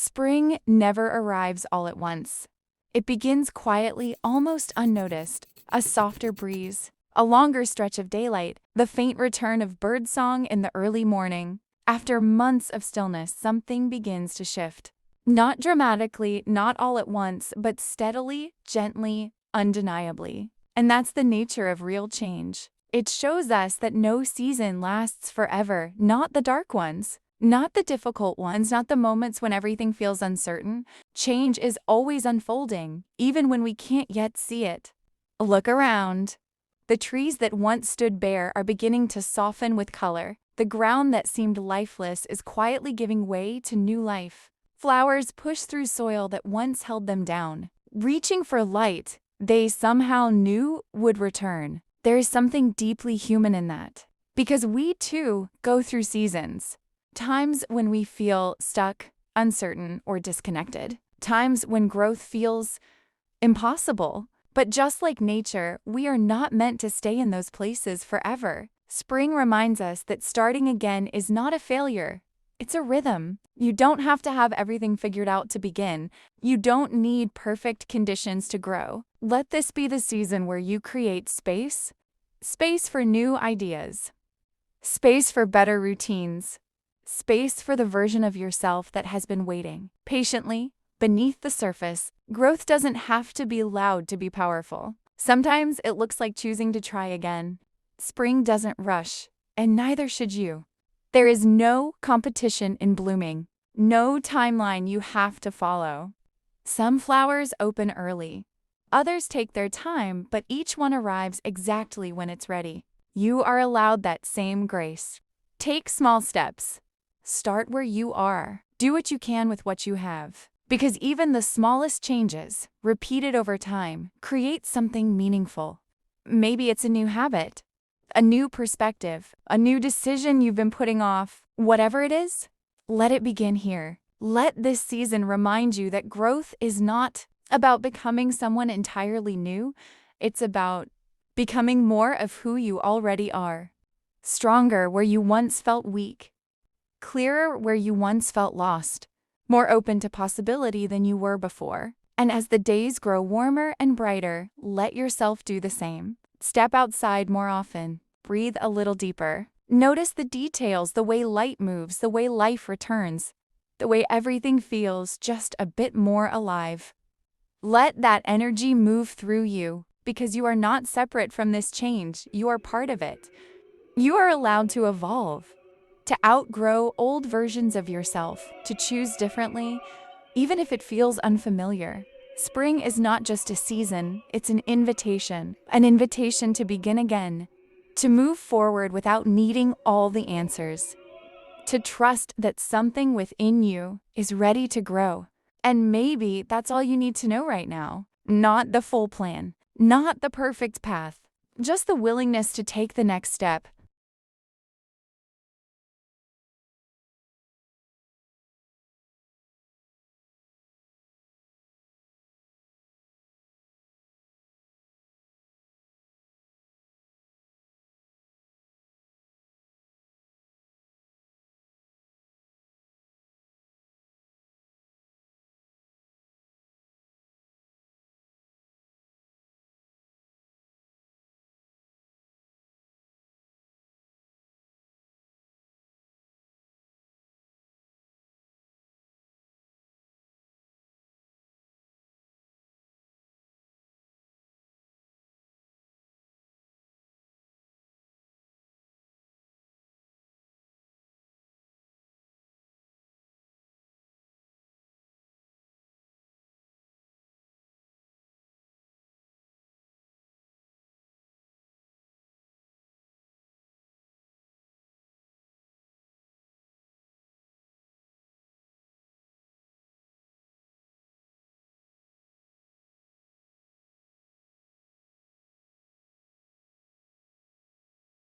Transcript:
Spring never arrives all at once. It begins quietly, almost unnoticed. A softer breeze, a longer stretch of daylight, the faint return of birdsong in the early morning. After months of stillness, something begins to shift. Not dramatically, not all at once, but steadily, gently, undeniably. And that's the nature of real change. It shows us that no season lasts forever, not the dark ones. Not the difficult ones, not the moments when everything feels uncertain. Change is always unfolding, even when we can't yet see it. Look around. The trees that once stood bare are beginning to soften with color. The ground that seemed lifeless is quietly giving way to new life. Flowers push through soil that once held them down, reaching for light they somehow knew would return. There is something deeply human in that, because we too go through seasons. Times when we feel stuck, uncertain, or disconnected. Times when growth feels impossible. But just like nature, we are not meant to stay in those places forever. Spring reminds us that starting again is not a failure. It's a rhythm. You don't have to have everything figured out to begin. You don't need perfect conditions to grow. Let this be the season where you create space. Space for new ideas. Space for better routines. Space for the version of yourself that has been waiting patiently beneath the surface. Growth doesn't have to be loud to be powerful. Sometimes it looks like choosing to try again. Spring doesn't rush, and neither should you. There is no competition in blooming, no timeline you have to follow. Some flowers open early. Others take their time, but each one arrives exactly when it's ready. You are allowed that same grace. Take small steps. Start where you are. Do what you can with what you have. Because even the smallest changes, repeated over time, create something meaningful. Maybe it's a new habit, a new perspective, a new decision you've been putting off. Whatever it is, let it begin here. Let this season remind you that growth is not about becoming someone entirely new. It's about becoming more of who you already are. Stronger where you once felt weak. Clearer where you once felt lost, more open to possibility than you were before. And as the days grow warmer and brighter, let yourself do the same. Step outside more often, breathe a little deeper. Notice the details, the way light moves, the way life returns, the way everything feels just a bit more alive. Let that energy move through you, because you are not separate from this change, you are part of it. You are allowed to evolve, to outgrow old versions of yourself, to choose differently, even if it feels unfamiliar. Spring is not just a season, it's an invitation to begin again, to move forward without needing all the answers, to trust that something within you is ready to grow. And maybe that's all you need to know right now. Not the full plan, not the perfect path, just the willingness to take the next step,